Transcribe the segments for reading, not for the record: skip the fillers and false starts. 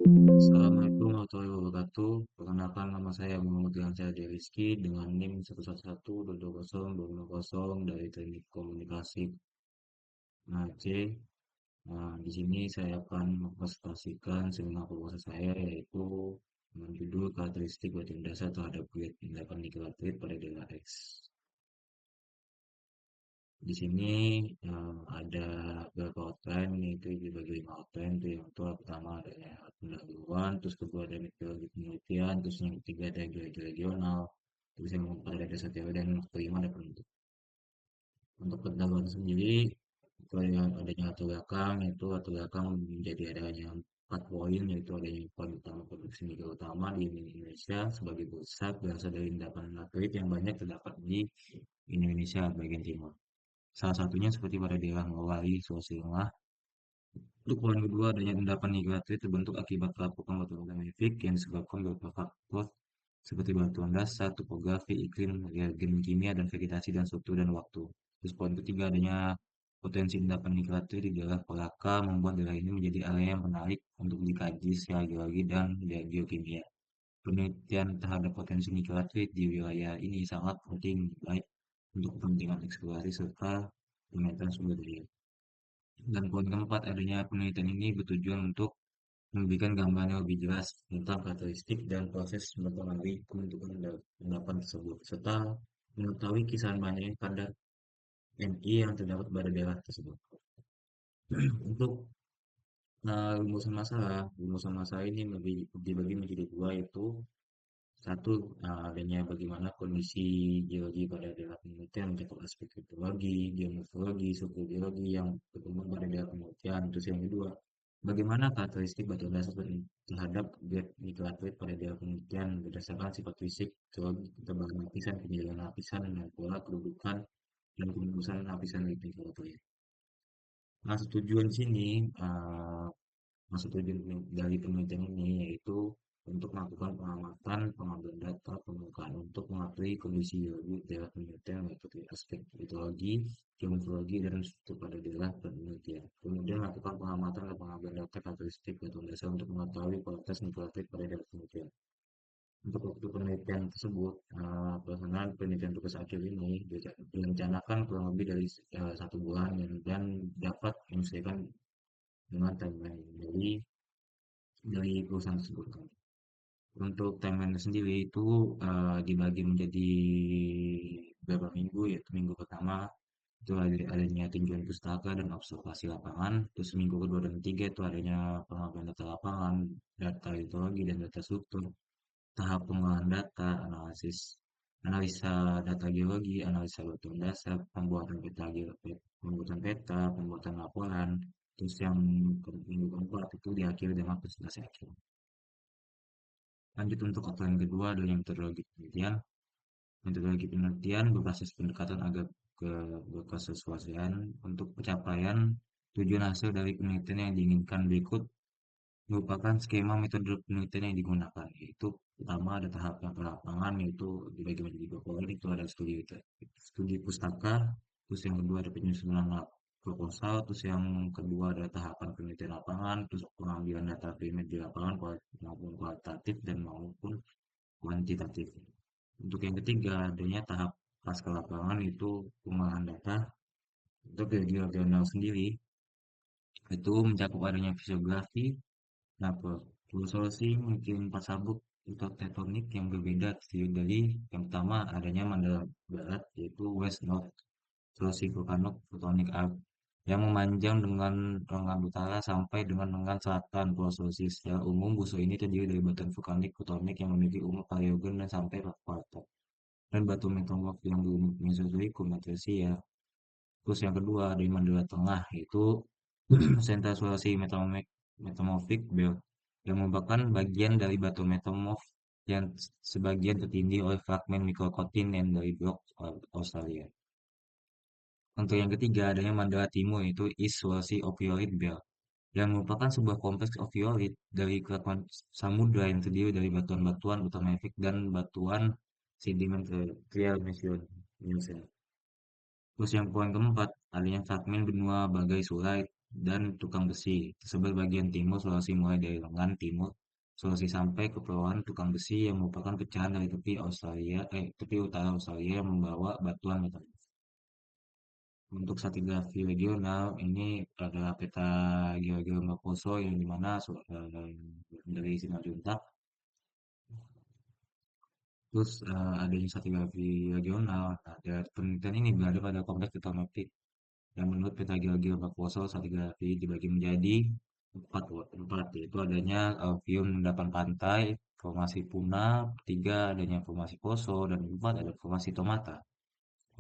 Assalamualaikum warahmatullahi wabarakatuh. Perkenalkan nama saya Muhammad Riansyah Rizky dengan NIM 111.200.250 dari Teknik Komunikasi Aceh. Nah, di sini saya akan mempresentasikan seminar proposal saya yaitu dengan judul karakteristik bagian dasar terhadap grid tindakan nikelatit pada delta X. Di sini ada beberapa outline yaitu dibagi 5 outline. Itu yang pertama adanya pendahuluan, terus kedua ada metodologi penelitian, terus yang ketiga ada geologi regional, terus yang keempat ada dasar teori dan yang kelima ada penutup. Untuk pendahuluan sendiri itu adanya latar belakang, yaitu latar belakang menjadi adanya 4 poin, yaitu adanya poin utama produksi nikel utama di Indonesia sebagai pusat berasal dari endapan laterit yang banyak terdapat di Indonesia bagian timur. Salah satunya seperti pada daerah Mowai, Sulawesi Tengah. Untuk poin kedua, adanya endapan negatif terbentuk akibat pelapukan batu metamorfik yang disebabkan beberapa faktor seperti batuan dasar, topografi, iklim, reagen kimia, dan vegetasi dan struktur dan waktu. Terus poin ketiga, adanya potensi endapan negatif di daerah Kolaka membuat daerah ini menjadi area yang menarik untuk dikaji secara geologi dan geokimia. Penelitian terhadap potensi negatif di wilayah ini sangat penting baik untuk kepentingan eksplorasi serta pemetaan sumber daya. Dan poin keempat, adanya penelitian ini bertujuan untuk memberikan gambaran yang lebih jelas tentang karakteristik dan proses mempengaruhi pembentukan endapan tersebut, serta mengetahui kisaran banyaknya kadar Ni yang terdapat pada daerah tersebut. Untuk rumusan masalah ini dibagi menjadi dua, yaitu satu, adanya bagaimana kondisi geologi pada daerah penelitian mencakup aspek hidrologi, geomorfologi, suhu geologi yang berkembang pada daerah penelitian. Terus yang kedua, bagaimana karakteristik batu dasar terhadap grade nikelate pada daerah penelitian berdasarkan sifat fisik, geologi, ketebalan lapisan, penjelasan lapisan, dan pola kedudukan dan pengembusaan lapisan nikelate. Nah, tujuan di sini, maksud tujuan dari penelitian ini yaitu untuk melakukan pengamatan, pengambilan data, permukaan untuk mengetahui kondisi geologi daerah penelitian yaitu aspek hidrologi, geomorfologi, dan struktur pada daerah penelitian. Kemudian melakukan pengamatan dan pengambilan data karakteristik batuan dasar untuk mengetahui kualitas nikelatit pada daerah penelitian. Untuk waktu penelitian tersebut, pelaksanaan penelitian tugas akhir ini direncanakan kurang lebih dari 1 bulan dan dapat menyesuaikan dengan timeline dari perusahaan tersebut. Untuk timeline sendiri itu dibagi menjadi beberapa minggu, yaitu minggu pertama itu adanya tinjauan pustaka dan observasi lapangan, terus minggu kedua dan ketiga itu adanya pengambilan data lapangan, data hidrologi dan data struktur, tahap pengolahan data, analisa data geologi, analisa batuan dasar, pembuatan peta, pembuatan laporan, terus yang minggu keempat itu diakhiri dengan presentasi akhir. Lanjut untuk outline kedua adalah metodologi penelitian. Metodologi penelitian berbasis pendekatan agar kesesuaian untuk pencapaian tujuan hasil dari penelitian yang diinginkan berikut merupakan skema metode penelitian yang digunakan, yaitu pertama ada tahap yang ke lapangan yaitu dibagi menjadi 2 poin, itu ada studi pustaka, terus yang kedua ada penyusunan proposal, terus yang kedua ada tahapan penelitian lapangan, terus pengambilan data primer di lapangan maupun kualitatif dan maupun kuantitatif. Untuk yang ketiga adanya tahap pasca lapangan itu pengolahan data. Untuk geologi regional sendiri itu mencakup adanya fisiografi. Nah, solusi mungkin 4 sabuk atau tektonik yang berbeda terdiri dari yang pertama adanya Mandala Barat yaitu West North solusi vulkanik arc yang memanjang dengan lengan utara sampai dengan lengan selatan. Pulau Sulawesi secara umum busur ini terdiri dari batuan vulkanik tektonik yang memiliki umur paleogen dan sampai kuarta dan batu metamorf yang berumur Mesozoik ya. Terus yang kedua dari Mandala Tengah yaitu Sentral Sulawesi Metamorphic Belt yang merupakan bagian dari batu metamorf yang sebagian tertindih oleh fragmen mikrokontinen dari blok Australia. Untuk yang ketiga adanya Mandala Timur yaitu East Sulawesi Ophiolite Belt yang merupakan sebuah kompleks ophiolite dari keraton samudra yang terdiri dari batuan-batuan metamorfik dan batuan sedimentarial Miocene. Terus yang poin keempat adanya fragmen benua Bagai Surai dan tukang besi. Tersebut bagian timur Sulawesi mulai dari lengan timur Sulawesi sampai ke Kepulauan Tukang Besi yang merupakan pecahan dari tepi utara Australia yang membawa batuan metal. Untuk stratigrafi regional ini adalah peta geogeometri Poso yang dimana dari Simaluntak. Terus adanya stratigrafi regional. Nah, penelitian ini berada pada kompleks tektonik yang menurut peta geologi Poso stratigrafi dibagi menjadi empat yaitu adanya alluvium endapan pantai, formasi Puna, tiga adanya formasi Poso, dan empat ada formasi Tomata.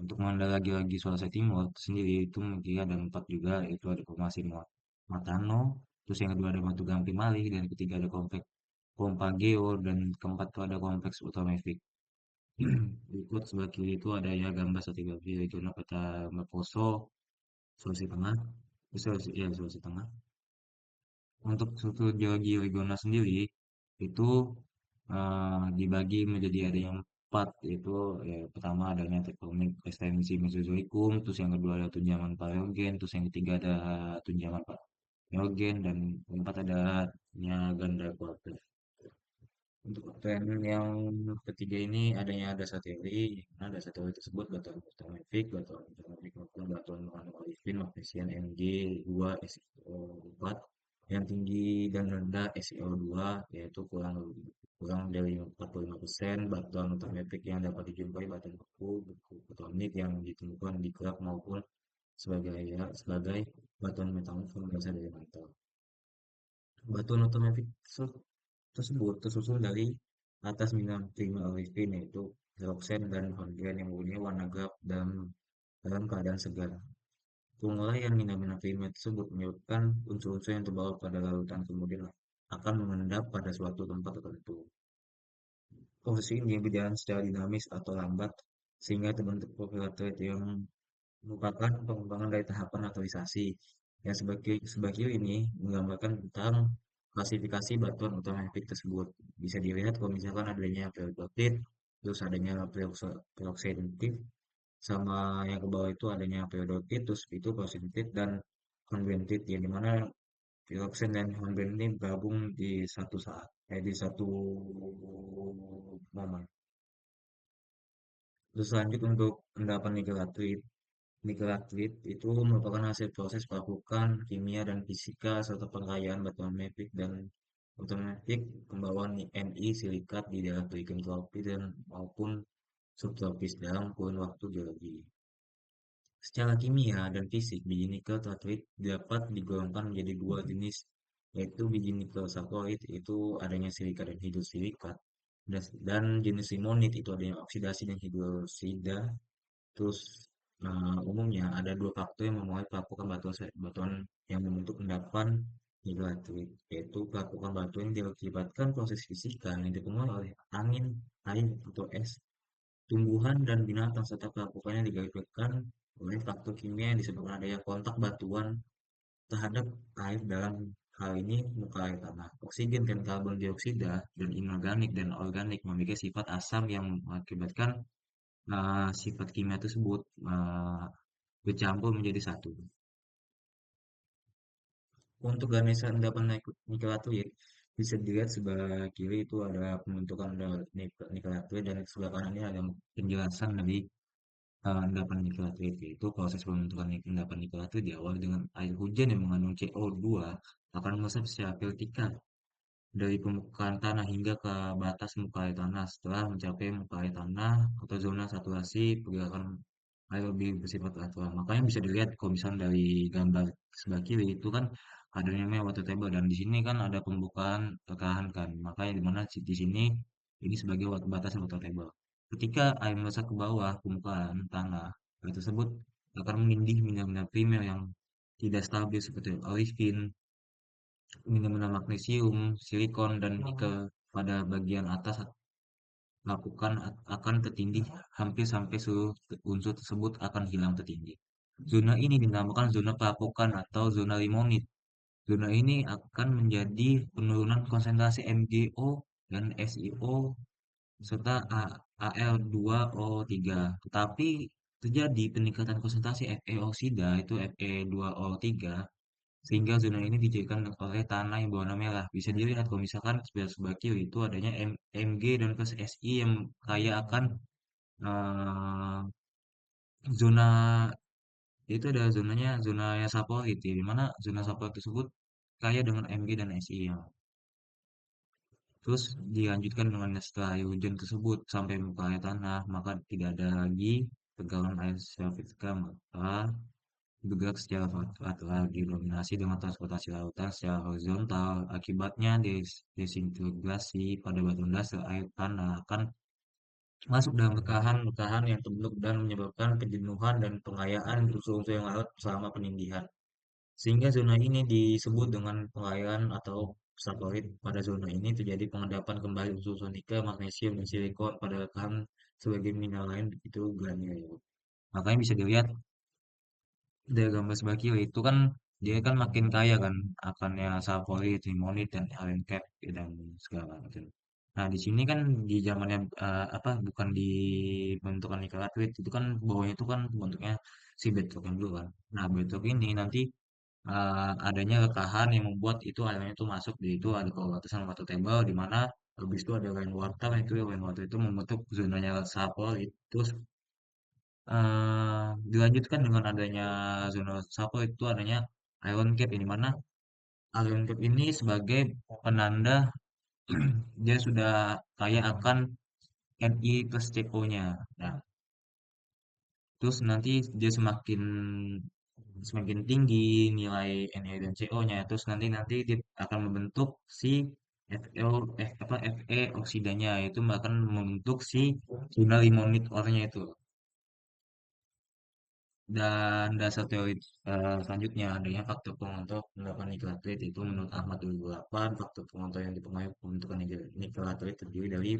Untuk mengenai geologi Sulawesi Timur sendiri itu mungkin ada empat juga yaitu ada formasi Matano, terus yang kedua ada Batu Gamping Malih, dan ketiga ada kompleks Kompageo, dan keempat itu ada kompleks Utomefik. Berikut sebelah kiri itu ada ya gambar stratigrafi regional peta Poso Sulawesi Tengah, Sulawesi Tengah. Untuk struktur geologi regional sendiri itu dibagi menjadi ada yang empat, yaitu ya, pertama adanya tektonik ekstensi Mesozoikum, terus yang kedua ada tunjangan Paleogen, terus yang ketiga ada tunjangan Neogen, dan keempat ada ganda kuarter. Untuk tren yang ketiga ini adanya dasar teori, nah dasar teori tersebut batuan ultramafic, batuan ultramafic maupun batuan olivin, magnesium Mg2 SiO4 yang tinggi dan rendah SiO2 yaitu kurang kurang dari 45%, batuan ultramafic yang dapat dijumpai batuan beku petonik yang ditemukan di kerak maupun sebagai batuan metamorfik berasal dari mantel. Batuan ultramafic tersebut tersusun dari atas minyak prima olivin yaitu hidroksen dan horgen yang mempunyai warna gelap dan dalam keadaan segar. Penguraian minyak prima tersebut menyebabkan unsur-unsur yang terbawa pada larutan kemudian akan mengendap pada suatu tempat tertentu. Proses ini berjalan secara dinamis atau lambat sehingga terbentuk profil yang merupakan pengembangan dari tahapan naturalisasi yang sebagai ini menggambarkan tentang klasifikasi batuan otomatik tersebut. Bisa dilihat kalau misalkan adanya peridotit, terus adanya peroksidatif, sama yang ke bawah itu adanya peridotit, terus itu peroksidatif dan konventit, yang dimana piroksen dan konvent ini bergabung di satu saat, di satu momen. Terus lanjut untuk endapan nikel atrit. Nikel itu merupakan hasil proses pelapukan kimia dan fisika serta pengkayaan batuan mafic dan otomatik pembawaan Ni silikat di daerah iklim tropis dan maupun subtropis dalam kurun waktu geologi. Secara kimia dan fisik, biji nikel tetrate dapat digolongkan menjadi dua jenis, yaitu biji nikel sakroid itu adanya silika dan hidrosilikat, dan jenis limonit itu adanya oksidasi dan hidrosida. Terus umumnya ada dua faktor yang memulai pelapukan batuan yang membentuk endapan hidroaktif, yaitu pelapukan batu yang diakibatkan proses fisika yang dipengaruhi oleh angin, air, atau es, tumbuhan, dan binatang, serta pelapukannya digagalkan oleh faktor kimia yang disebabkan adanya kontak batuan terhadap air dalam hal ini muka air tanah. Oksigen dan karbon dioksida dan inorganik dan organik memiliki sifat asam yang mengakibatkan sifat kimia tersebut bercampur menjadi satu. Untuk garis endapan nikelatoid bisa dilihat sebelah kiri itu ada pembentukan nikelatoid dan sebelah kanan ini ada penjelasan dari endapan nikelatoid, yaitu proses pembentukan endapan nikelatoid diawali dengan air hujan yang mengandung CO2 akan meresap secara vertikal dari permukaan tanah hingga ke batas muka air tanah. Setelah mencapai muka air tanah atau zona saturasi, pergerakan air lebih bersifat lateral. Makanya bisa dilihat kalau misalnya dari gambar sebelah kiri itu kan ada yang namanya water table, dan di sini kan ada pembukaan tekanan kan. Makanya di mana di sini ini sebagai batas water table. Ketika air melesat ke bawah permukaan tanah, air tersebut akan menindih mineral primer yang tidak stabil seperti olivin, mineral magnesium, silikon, dan nikel pada bagian atas lakukan akan tertindih hampir sampai seluruh unsur tersebut akan hilang tertindih. Zona ini dinamakan zona pelapukan atau zona limonit. Zona ini akan menjadi penurunan konsentrasi MgO dan SiO serta Al2O3. Tetapi terjadi peningkatan konsentrasi Fe oksida itu Fe2O3 sehingga zona ini dijadikan oleh tanah yang berwarna merah. Bisa dilihat kalau misalkan sebelah kiri itu adanya MG dan plus SI yang kaya akan eh, zona itu ada zonanya zona yang favorit ya, di mana zona favorit tersebut kaya dengan Mg dan Si ya. Terus dilanjutkan dengan setelah air hujan tersebut sampai muka air tanah, maka tidak ada lagi tegangan air secara vertikal, maka bergerak secara lateral didominasi dengan transportasi lautan secara horizontal. Akibatnya desintegrasi pada batuan dasar air tanah akan masuk dalam rekahan-rekahan yang terbentuk dan menyebabkan kejenuhan dan pengayaan unsur-unsur yang larut selama peninggian. Sehingga zona ini disebut dengan pengayaan atau saporit. Pada zona ini terjadi pengendapan kembali unsur-unsur nikel, magnesium, dan silikon pada rekahan sebagai mineral lain begitu granulnya. Makanya bisa dilihat dari gambar sebelah kiri itu kan dia kan makin kaya kan akannya saporit, limonit, dan iron cap dan segala macam. Nah, di sini kan di zamannya apa bukan di bentukan nikel laterite itu kan bawahnya itu kan bentuknya si bedrock yang dulu kan. Nah, bedrock ini nanti adanya rekahan yang membuat itu airnya itu masuk di itu ada perbatasan water table di mana habis itu ada rainwater itu rainwater itu membentuk zonanya saporit terus dilanjutkan dengan adanya zona saporit itu adanya iron cap ini mana iron cap ini sebagai penanda dia sudah kaya akan Ni plus CO-nya. Nah, terus nanti dia semakin semakin tinggi nilai Na dan CO-nya, terus nanti nanti dia akan membentuk si Fe oksidanya, itu akan membentuk si tunggal limonit ornya itu. Dan dasar teori selanjutnya adanya faktor pengontrol penerapan nikelaterit itu menurut Ahmad 2008 faktor pengontrol yang dipengaruhi pembentukan nikelaterit terdiri dari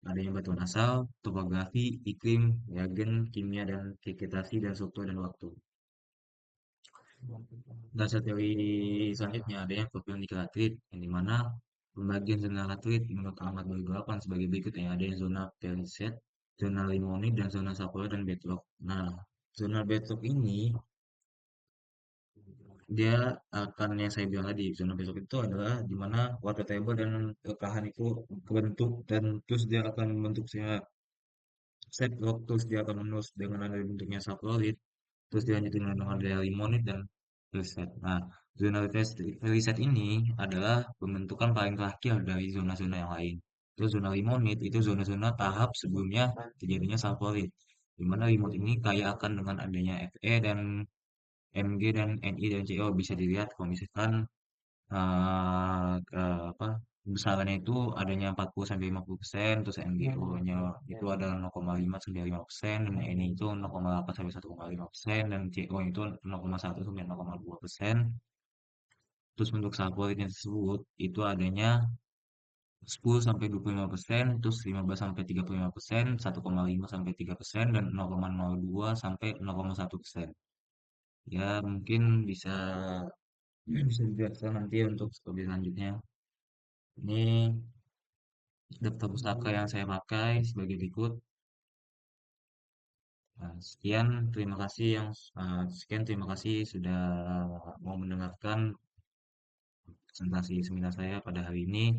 adanya batuan asal, topografi, iklim, reagen, kimia, dan vegetasi dan struktur dan waktu. Dasar teori selanjutnya ada yang profil nikelaterit, yang dimana pembagian zona laterit menurut Ahmad 2008 sebagai berikut ya, ada yang zona periset, zona limonit, dan zona sapura dan bedrock. Nah, zona bedrock ini dia akan yang saya bilang tadi, zona bedrock itu adalah di mana water table dan rekahan itu kebentuk dan terus dia akan membentuk set rock, terus dia akan menerus dengan ada bentuknya saploid, terus dilanjutin dengan ada limonit dan riset. Nah, zona riset ini adalah pembentukan paling terakhir dari zona-zona yang lain. Terus zona limonit itu zona-zona tahap sebelumnya terjadinya sulfurid. Di mana limonit ini kaya akan dengan adanya Fe dan Mg dan Ni dan Co bisa dilihat kalau misalkan apa besarannya itu adanya 40 sampai 50%, terus MgO-nya itu ada 0,5 sampai 5%, dan Ni itu 0,8 sampai 1,5%, dan CO itu 0,1 sampai 0,2%. Terus untuk sulfuridnya tersebut itu adanya 10 sampai 25%, terus 15 sampai 35%, 1,5 sampai 3%, dan 0,02 sampai 0,1%. Ya, mungkin bisa dijelaskan nanti untuk lebih lanjutnya. Ini daftar pustaka yang saya pakai sebagai berikut. Nah, sekian terima kasih sudah mau mendengarkan presentasi seminar saya pada hari ini.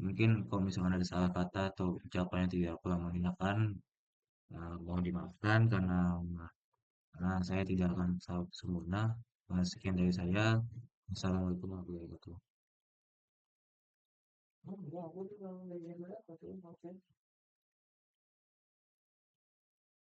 Mungkin kalau misalkan ada salah kata atau ucapan yang tidak kurang mengenakan, mohon dimaafkan karena saya tidak akan selalu sempurna. Sekian dari saya. Wassalamualaikum warahmatullahi wabarakatuh.